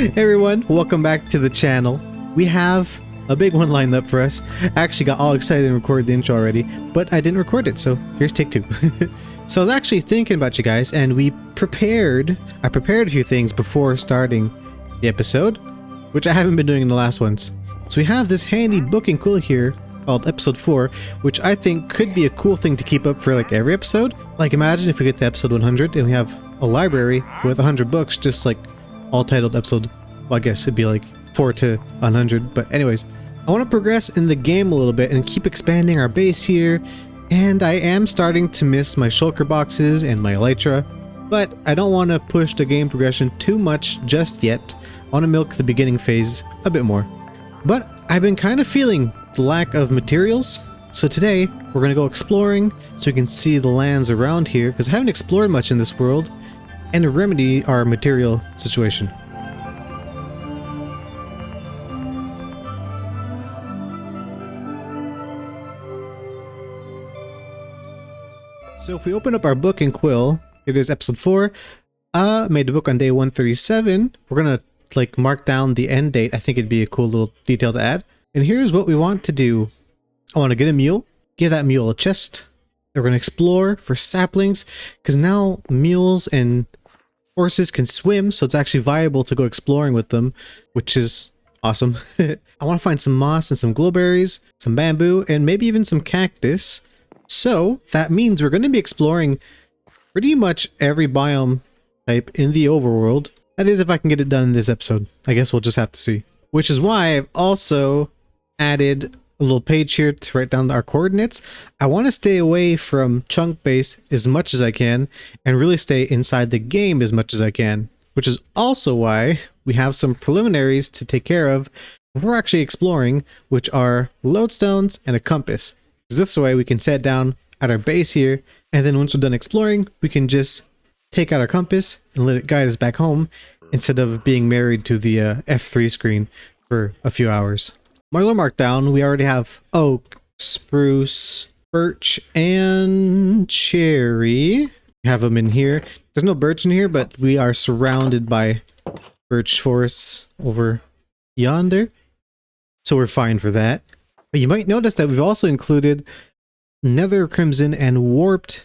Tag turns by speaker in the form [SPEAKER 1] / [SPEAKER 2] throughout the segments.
[SPEAKER 1] Hey everyone, welcome back to the channel. We have a big one lined up for us. I actually got all excited and recorded the intro already, but I didn't record it, so here's take two. So I was actually thinking about you guys, and I prepared a few things before starting the episode, which I haven't been doing in the last ones. So we have this handy book and quill here called episode 4, which I think could be a cool thing to keep up for like every episode. Like imagine if we get to episode 100 and we have a library with 100 books, just like all titled episode. Well, I guess it'd be like 4 to 100, but anyways, I want to progress in the game a little bit and keep expanding our base here. And I am starting to miss my shulker boxes and my elytra, but I don't want to push the game progression too much just yet. I want to milk the beginning phase a bit more. But I've been kind of feeling the lack of materials, so today we're going to go exploring so we can see the lands around here, because I haven't explored much in this world, and to remedy our material situation. So if we open up our book and quill, it is episode 4. Made the book on day 137. We're gonna like mark down the end date. I think it'd be a cool little detail to add. And here's what we want to do. I want to get a mule, give that mule a chest. We're gonna explore for saplings, because now mules and horses can swim, so it's actually viable to go exploring with them, which is awesome. I want to find some moss and some glowberries, some bamboo, and maybe even some cactus. So that means we're going to be exploring pretty much every biome type in the overworld. That is, if I can get it done in this episode. I guess we'll just have to see. Which is why I've also added a little page here to write down our coordinates. I want to stay away from chunk base as much as I can and really stay inside the game as much as I can. Which is also why we have some preliminaries to take care of before actually exploring, which are lodestones and a compass. This way we can set down at our base here, and then once we're done exploring, we can just take out our compass and let it guide us back home instead of being married to the F3 screen for a few hours. Marlow marked down, we already have oak, spruce, birch, and cherry. We have them in here. There's no birch in here, but we are surrounded by birch forests over yonder, so we're fine for that. But you might notice that we've also included Nether, Crimson, and Warped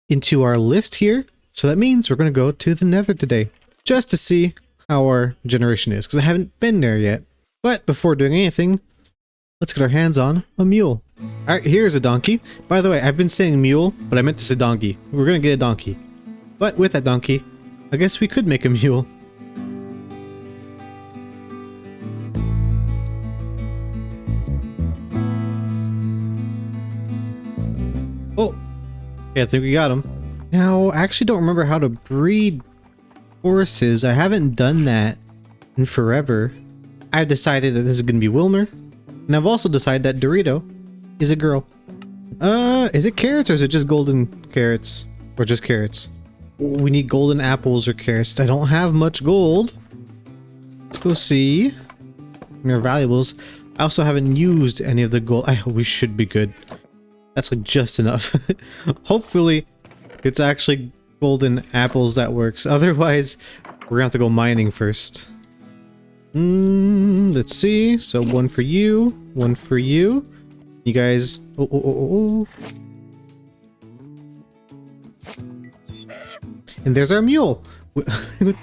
[SPEAKER 1] into our list here. So that means we're going to go to the Nether today, just to see how our generation is, because I haven't been there yet. But before doing anything, let's get our hands on a mule. Alright, here's a donkey. By the way, I've been saying mule, but I meant to say donkey. We're going to get a donkey. But with that donkey, I guess we could make a mule. Oh, yeah, I think we got him. Now, I actually don't remember how to breed horses. I haven't done that in forever. I've decided that this is going to be Wilmer. And I've also decided that Dorito is a girl. Is it carrots or is it just golden carrots? Or just carrots? We need golden apples or carrots. I don't have much gold. Let's go see. Our valuables. I also haven't used any of the gold. We should be good. That's like just enough. Hopefully it's actually golden apples that works. Otherwise, we're gonna have to go mining first. Let's see. So one for you, one for you. You guys. Oh. And there's our mule with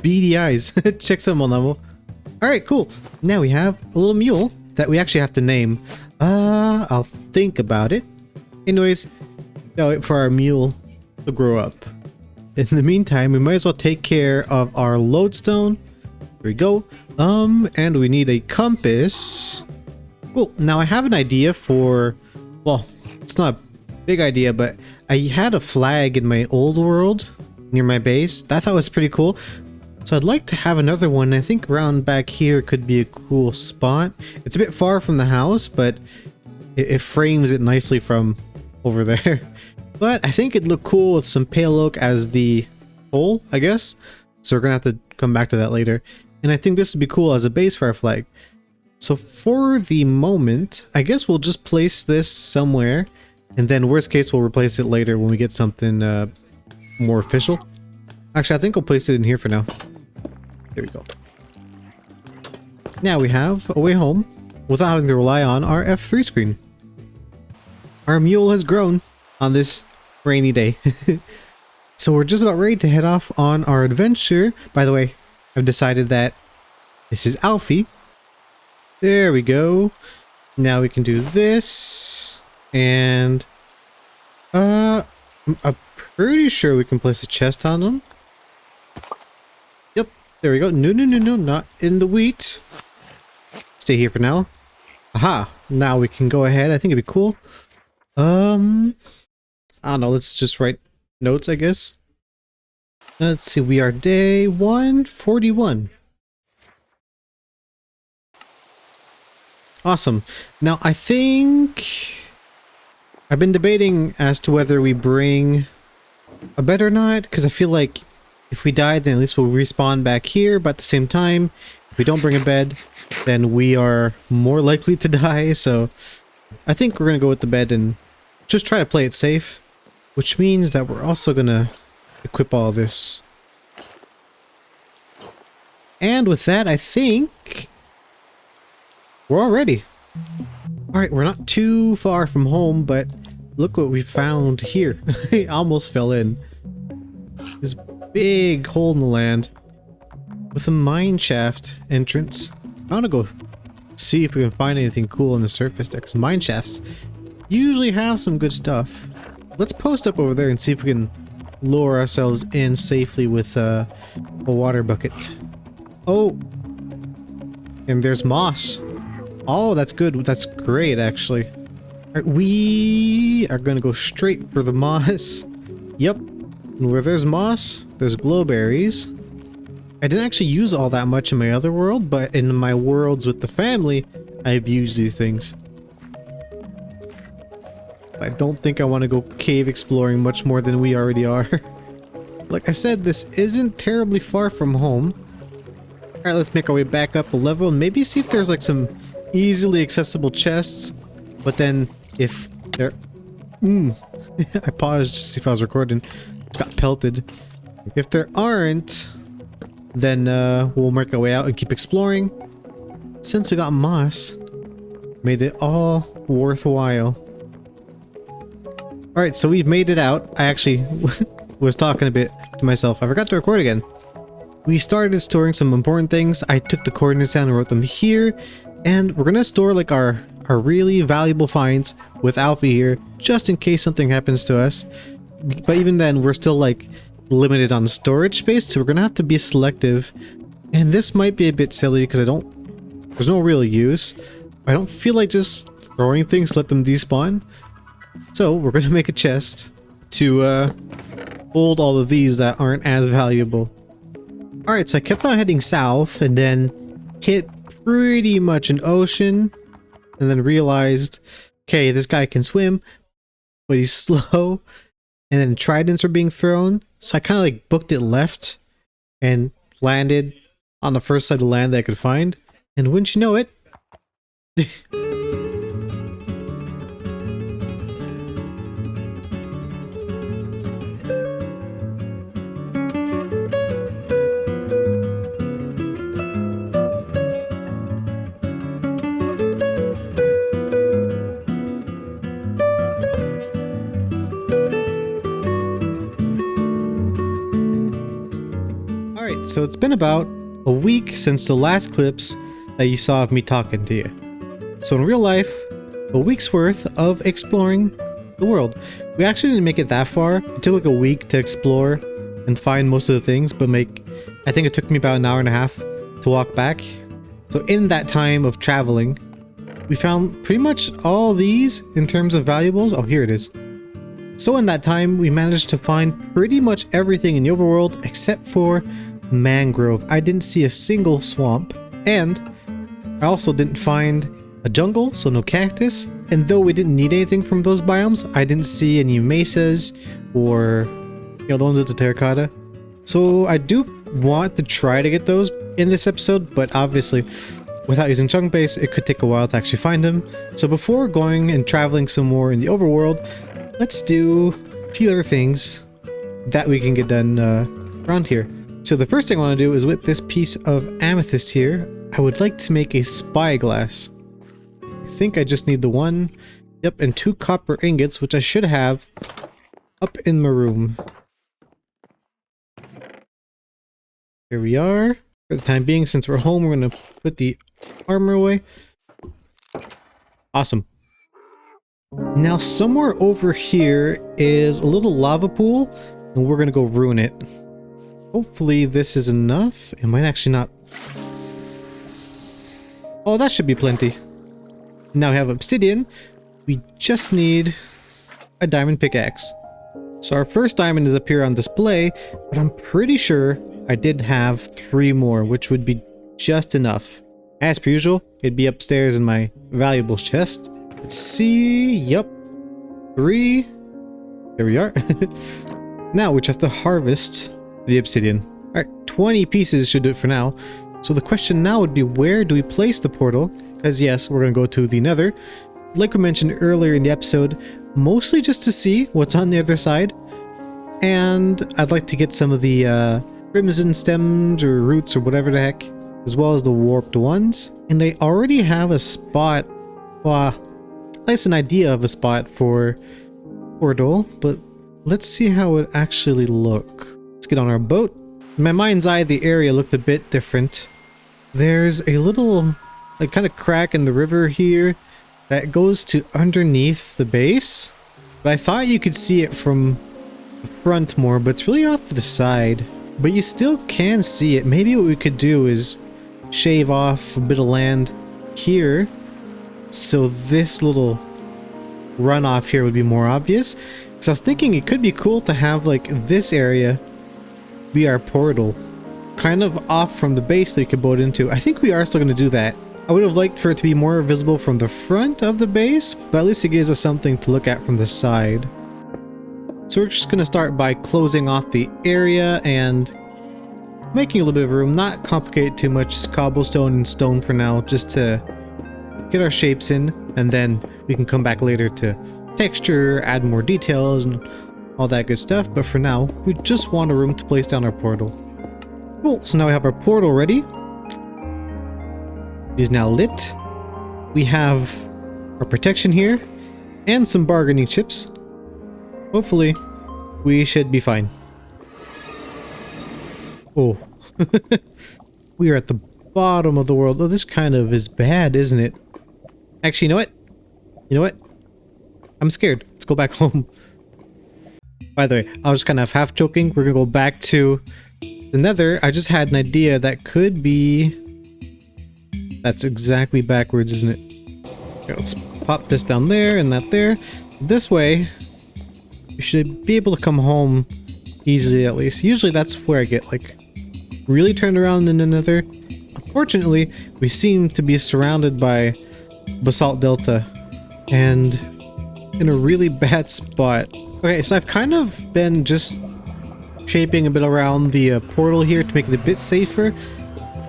[SPEAKER 1] beady eyes. Check some on level. All right, cool. Now we have a little mule that we actually have to name. I'll think about it. Anyways, gotta wait for our mule to grow up. In the meantime, we might as well take care of our lodestone. Here we go. And we need a compass. Cool. Now I have an idea for, well, it's not a big idea, but I had a flag in my old world near my base. That I thought was pretty cool. So I'd like to have another one. I think around back here could be a cool spot. It's a bit far from the house, but it frames it nicely from over there. But I think it'd look cool with some pale oak as the pole, I guess. So we're gonna have to come back to that later. And I think this would be cool as a base for our flag. So for the moment, I guess we'll just place this somewhere. And then worst case, we'll replace it later when we get something more official. Actually, I think I'll place it in here for now. There we go. Now we have a way home without having to rely on our F3 screen. Our mule has grown on this rainy day. So we're just about ready to head off on our adventure. By the way, I've decided that this is Alfie. There we go. Now we can do this. And I'm pretty sure we can place a chest on them. Yep, there we go. No, not in the wheat. Stay here for now. Aha, now we can go ahead. I think it'd be cool. I don't know, let's just write notes, I guess. Let's see, we are day 141. Awesome. Now, I think I've been debating as to whether we bring a bed or not, because I feel like if we die, then at least we'll respawn back here, but at the same time, if we don't bring a bed, then we are more likely to die, so I think we're gonna go with the bed and just try to play it safe, which means that we're also gonna equip all this. And with that, I think we're all ready. Alright, we're not too far from home, but look what we found here. I almost fell in. This big hole in the land with a mine shaft entrance. I want to go see if we can find anything cool on the surface there, because mine shafts usually have some good stuff. Let's post up over there and see if we can lure ourselves in safely with a water bucket. Oh, and there's moss. Oh, that's good. That's great, actually. Alright, we are gonna go straight for the moss. Yep. And where there's moss, there's glowberries. I didn't actually use all that much in my other world, but in my worlds with the family, I've used these things. I don't think I want to go cave exploring much more than we already are. Like I said, this isn't terribly far from home. Alright, let's make our way back up a level and maybe see if there's like some easily accessible chests. But then if there... I paused just to see if I was recording. Got pelted. If there aren't, then we'll make our way out and keep exploring. Since we got moss, made it all worthwhile. Alright, so we've made it out. I actually was talking a bit to myself. I forgot to record again. We started storing some important things. I took the coordinates down and wrote them here. And we're gonna store like our really valuable finds with Alfie here, just in case something happens to us. But even then, we're still like limited on storage space, so we're gonna have to be selective. And this might be a bit silly because there's no real use. I don't feel like just throwing things, let them despawn. So we're gonna make a chest to hold all of these that aren't as valuable. Alright, so I kept on heading south and then hit pretty much an ocean and then realized, okay, this guy can swim, but he's slow. And then tridents are being thrown, so I kind of like booked it left and landed on the first side of land that I could find. And wouldn't you know it, so it's been about a week since the last clips that you saw of me talking to you. So in real life, a week's worth of exploring the world. We actually didn't make it that far. It took like a week to explore and find most of the things, but I think it took me about an hour and a half to walk back. So in that time of traveling, we found pretty much all these in terms of valuables. Oh, here it is. So in that time, we managed to find pretty much everything in the overworld except for mangrove. I didn't see a single swamp, and I also didn't find a jungle, so no cactus. And though we didn't need anything from those biomes, I didn't see any mesas or, you know, the ones with the terracotta. So I do want to try to get those in this episode, but obviously without using chunk base, it could take a while to actually find them. So before going and traveling some more in the overworld, let's do a few other things that we can get done around here. So the first thing I want to do is with this piece of amethyst here, I would like to make a spyglass. I think I just need the one. Yep, and 2 copper ingots, which I should have up in my room. Here we are. For the time being, since we're home, we're going to put the armor away. Awesome. Now, somewhere over here is a little lava pool, and we're going to go ruin it. Hopefully this is enough. It might actually not. Oh, that should be plenty. Now we have obsidian. We just need a diamond pickaxe. So our first diamond is up here on display, but I'm pretty sure I did have 3 more, which would be just enough. As per usual, it'd be upstairs in my valuables chest. Let's see. Yep. 3. There we are. Now we just have to harvest the obsidian. Alright, 20 pieces should do it for now. So the question now would be, where do we place the portal? Because yes, we're going to go to the Nether. Like we mentioned earlier in the episode, mostly just to see what's on the other side. And I'd like to get some of the crimson stems or roots or whatever the heck, as well as the warped ones. And I already have a spot, well, at least an idea of a spot for portal, but let's see how it actually look. Let's get on our boat. In my mind's eye, the area looked a bit different. There's a little, like, kind of crack in the river here that goes to underneath the base, but I thought you could see it from the front more, but it's really off to the side. But you still can see it. Maybe what we could do is shave off a bit of land here, so this little runoff here would be more obvious. So I was thinking it could be cool to have like this area be our portal, kind of off from the base that you could boat into. I think we are still going to do that. I would have liked for it to be more visible from the front of the base, but at least it gives us something to look at from the side. So we're just going to start by closing off the area and making a little bit of room. Not complicate too much, just cobblestone and stone for now, just to get our shapes in, and then we can come back later to texture, add more details, and all that good stuff. But for now, we just want a room to place down our portal. Cool, so now we have our portal ready. It is now lit. We have our protection here, and some bargaining chips. Hopefully, we should be fine. Oh. We are at the bottom of the world. Oh, this kind of is bad, isn't it? Actually, you know what? You know what? I'm scared. Let's go back home. By the way, I was kind of half joking. We're gonna go back to the Nether. I just had an idea that could be... That's exactly backwards, isn't it? Okay, let's pop this down there and that there. This way, you should be able to come home easily, at least. Usually that's where I get, like, really turned around in the Nether. Unfortunately, we seem to be surrounded by basalt delta and in a really bad spot. Okay, so I've kind of been just shaping a bit around the portal here to make it a bit safer,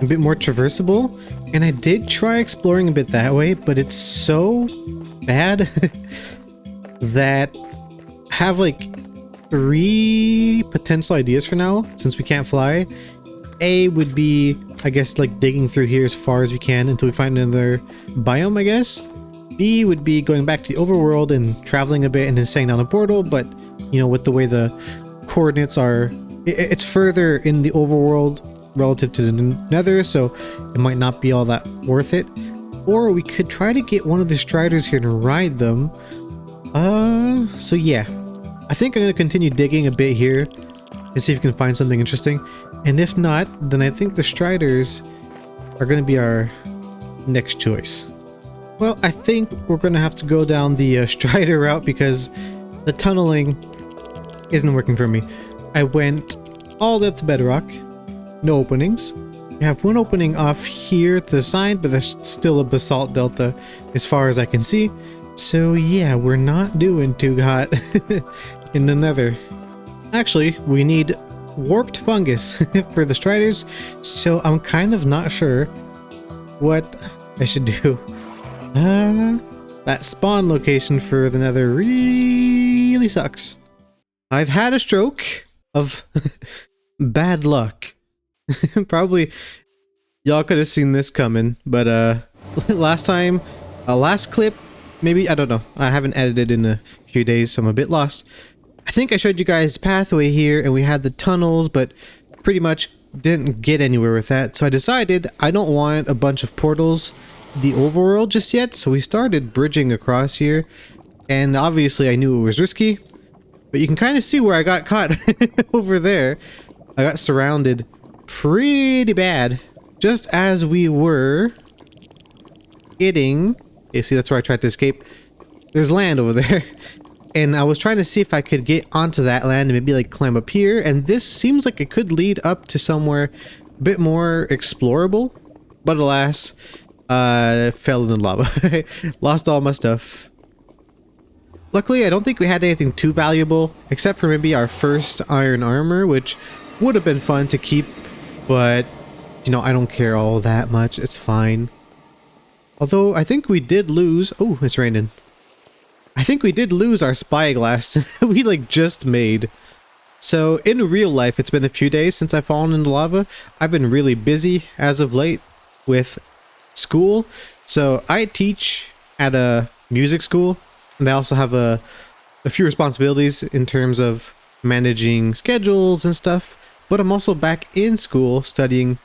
[SPEAKER 1] a bit more traversable, and I did try exploring a bit that way, but it's so bad that I have like 3 potential ideas for now, since we can't fly. A would be, I guess, like digging through here as far as we can until we find another biome, I guess. B would be going back to the overworld and traveling a bit and then staying down a portal, but, you know, with the way the coordinates are, it's further in the overworld relative to the Nether, so it might not be all that worth it. Or we could try to get one of the striders here to ride them. So yeah. I think I'm going to continue digging a bit here and see if we can find something interesting. And if not, then I think the striders are going to be our next choice. Well, I think we're going to have to go down the strider route because the tunneling isn't working for me. I went all the way up to bedrock. No openings. We have one opening off here to the side, but there's still a basalt delta as far as I can see. So yeah, we're not doing too hot in the Nether. Actually, we need warped fungus for the striders, so I'm kind of not sure what I should do. That spawn location for the Nether really sucks. I've had a stroke of bad luck. Probably Y'all could have seen this coming, but last time, last clip, maybe, I don't know. I haven't edited in a few days, so I'm a bit lost. I think I showed you guys the pathway here, and we had the tunnels, but pretty much didn't get anywhere with that. So I decided I don't want a bunch of portals in the overworld just yet, so we started bridging across here. And obviously I knew it was risky, but you can kind of see where I got caught over there. I got surrounded pretty bad. Just as we were getting... You see, that's where I tried to escape. There's land over there. And I was trying to see if I could get onto that land and maybe like climb up here. And this seems like it could lead up to somewhere a bit more explorable. But alas, fell in the lava. Lost all my stuff. Luckily, I don't think we had anything too valuable, except for maybe our first iron armor, which would have been fun to keep, but, you know, I don't care all that much. It's fine. Although, I think we did lose... Oh, it's raining. I think we did lose our spyglass we, like, just made. So, in real life, it's been a few days since I've fallen into lava. I've been really busy as of late with school. So, I teach at a music school. And I also have a few responsibilities in terms of managing schedules and stuff, but I'm also back in school studying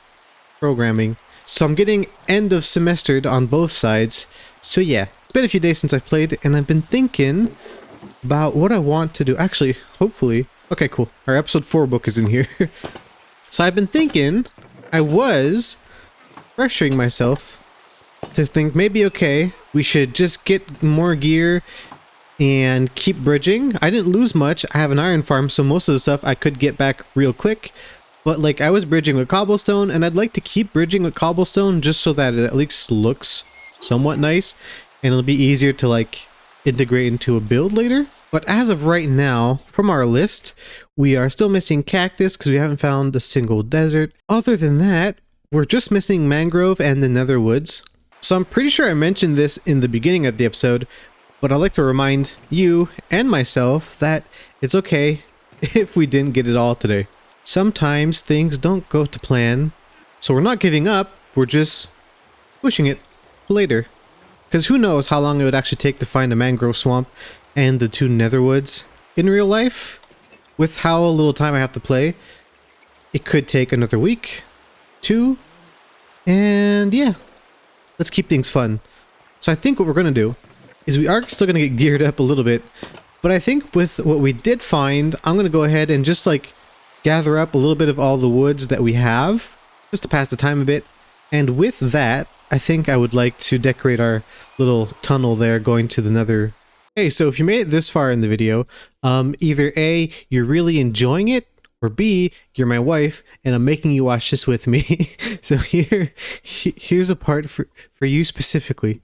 [SPEAKER 1] programming. So I'm getting end of semestered on both sides. So yeah, it's been a few days since I've played, and I've been thinking about what I want to do. Actually, hopefully... Okay, cool. Our episode 4 book is in here. So I've been thinking, I was pressuring myself to think maybe, okay, we should just get more gear and keep bridging. I didn't lose much. I have an iron farm, so most of the stuff I could get back real quick. But like, I was bridging with cobblestone, and I'd like to keep bridging with cobblestone just so that it at least looks somewhat nice, and it'll be easier to like integrate into a build later. But as of right now, from our list, we are still missing cactus because we haven't found a single desert. Other than that, we're just missing mangrove and the nether woods. So I'm pretty sure I mentioned this in the beginning of the episode, but I'd like to remind you and myself that it's okay if we didn't get it all today. Sometimes things don't go to plan, so we're not giving up, we're just pushing it later. Because who knows how long it would actually take to find a mangrove swamp and the 2 nether woods. In real life, with how little time I have to play, it could take another week, 2, and yeah. Let's keep things fun. So I think what we're going to do is we are still going to get geared up a little bit, but I think with what we did find, I'm going to go ahead and just like gather up a little bit of all the woods that we have, just to pass the time a bit. And with that, I think I would like to decorate our little tunnel there going to the nether. Hey, so if you made it this far in the video, either A, you're really enjoying it, or B, you're my wife, and I'm making you watch this with me. So here's a part for you specifically.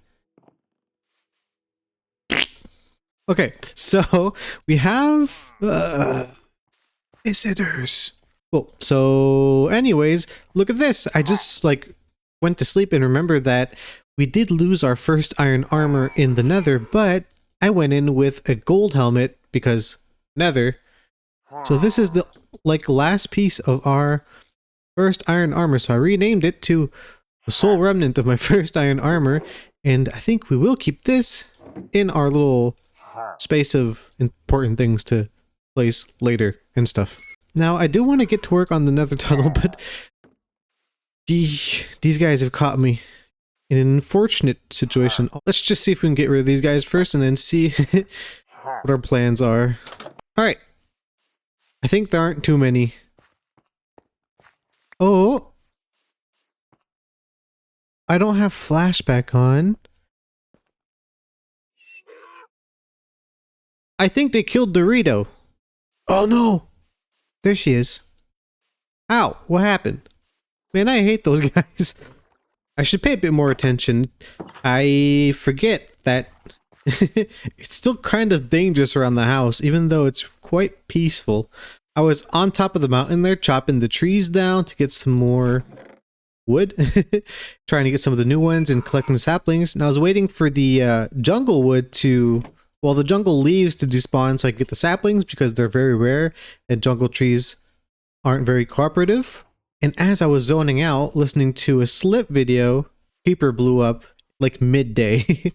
[SPEAKER 1] Okay, so we have visitors. Cool. So anyways, look at this. I just like went to sleep and remembered that we did lose our first iron armor in the nether, but I went in with a gold helmet because nether. So this is the like last piece of our first iron armor, so I renamed it to the sole remnant of my first iron armor, and I think we will keep this in our little space of important things to place later and stuff. Now I do want to get to work on the nether tunnel, but these guys have caught me in an unfortunate situation. Let's just see if we can get rid of these guys first and then see what our plans are. Alright, I think there aren't too many. Oh! I don't have flashback on. I think they killed Dorito. Oh no! There she is. Ow! What happened? Man, I hate those guys. I should pay a bit more attention. I forget that it's still kind of dangerous around the house, even though it's quite peaceful. I was on top of the mountain there, chopping the trees down to get some more wood. Trying to get some of the new ones and collecting the saplings. And I was waiting for the jungle wood to... Well, the jungle leaves to despawn so I can get the saplings because they're very rare and jungle trees aren't very cooperative. And as I was zoning out, listening to a slip video, creeper blew up like midday.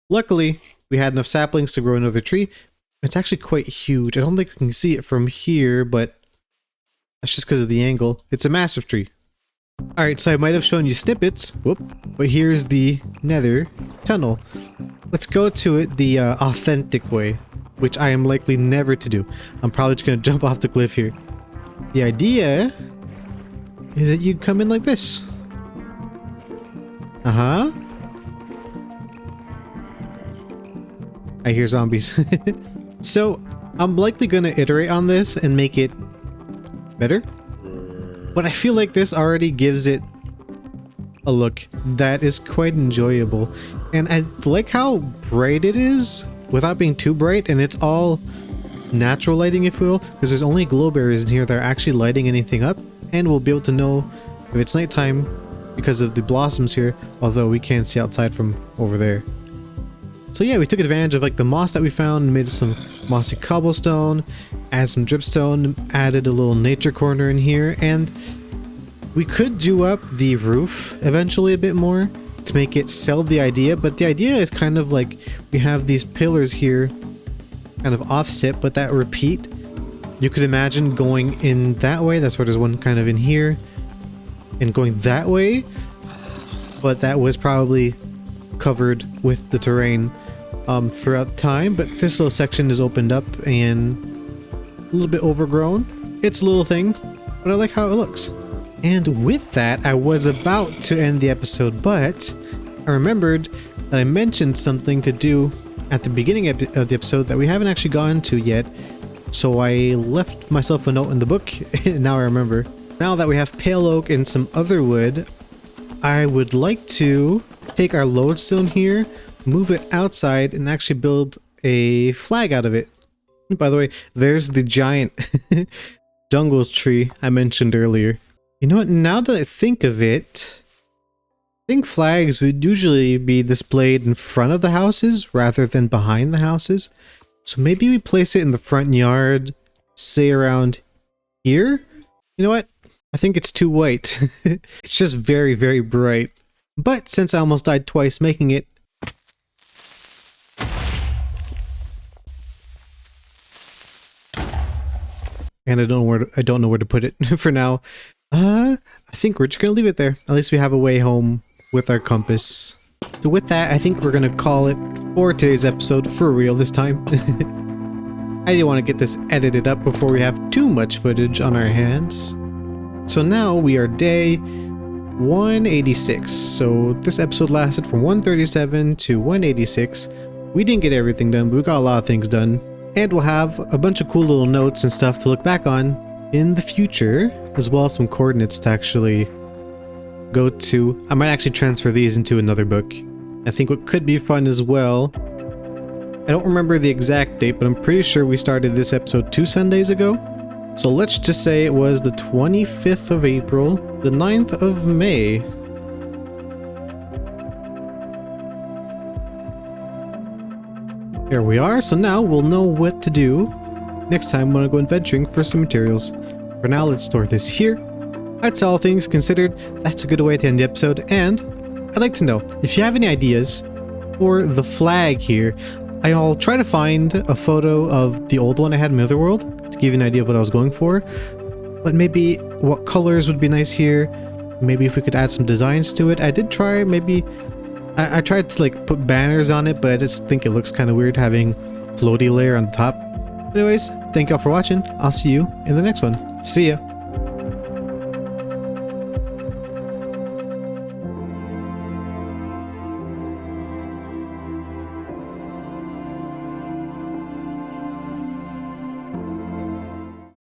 [SPEAKER 1] Luckily, we had enough saplings to grow another tree. It's actually quite huge. I don't think we can see it from here, but that's just because of the angle. It's a massive tree. Alright, so I might have shown you snippets, whoop, but here's the Nether tunnel. Let's go to it the authentic way, which I am likely never to do. I'm probably just going to jump off the cliff here. The idea is that you come in like this. Uh-huh. I hear zombies. So, I'm likely going to iterate on this and make it better. But I feel like this already gives it a look that is quite enjoyable. And I like how bright it is without being too bright, and it's all natural lighting, if you will, because there's only glow berries in here that are actually lighting anything up, and we'll be able to know if it's nighttime because of the blossoms here, although we can't see outside from over there. So yeah, we took advantage of like the moss that we found and made some mossy cobblestone, added some dripstone, added a little nature corner in here, and we could do up the roof eventually a bit more to make it sell the idea, but the idea is kind of like we have these pillars here kind of offset but that repeat. You could imagine going in that way, that's why there's one kind of in here, and going that way, but that was probably covered with the terrain throughout time, but this little section is opened up and a little bit overgrown. It's a little thing, but I like how it looks. And with that, I was about to end the episode, but I remembered that I mentioned something to do at the beginning of the episode that we haven't actually gotten to yet, so I left myself a note in the book, and now I remember. Now that we have pale oak and some other wood, I would like to take our lodestone here, move it outside, and actually build a flag out of it. By the way, there's the giant jungle tree I mentioned earlier. You know what, now that I think of it, I think flags would usually be displayed in front of the houses rather than behind the houses. So maybe we place it in the front yard, say around here? You know what? I think it's too white. It's just very, very bright. But since I almost died twice making it, and I don't know where to put it for now. I think we're just gonna leave it there. At least we have a way home with our compass. So with that, I think we're gonna call it for today's episode for real this time. I didn't want to get this edited up before we have too much footage on our hands. So now we are day 186. So this episode lasted from 137 to 186. We didn't get everything done, but we got a lot of things done. And we'll have a bunch of cool little notes and stuff to look back on in the future, as well as some coordinates to actually go to. I might actually transfer these into another book. I think what could be fun as well, I don't remember the exact date, but I'm pretty sure we started this episode 2 Sundays ago. So let's just say it was the 25th of April, the 9th of May. There we are, so now we'll know what to do next time when I go adventuring for some materials. For now, let's store this here. That's all things considered. That's a good way to end the episode, and I'd like to know if you have any ideas for the flag here. I'll try to find a photo of the old one I had in Netherworld to give you an idea of what I was going for, but maybe what colors would be nice here. Maybe if we could add some designs to it. I did try, maybe I tried to like put banners on it, but I just think it looks kind of weird having floaty layer on top. Anyways, thank y'all for watching. I'll see you in the next one. See ya.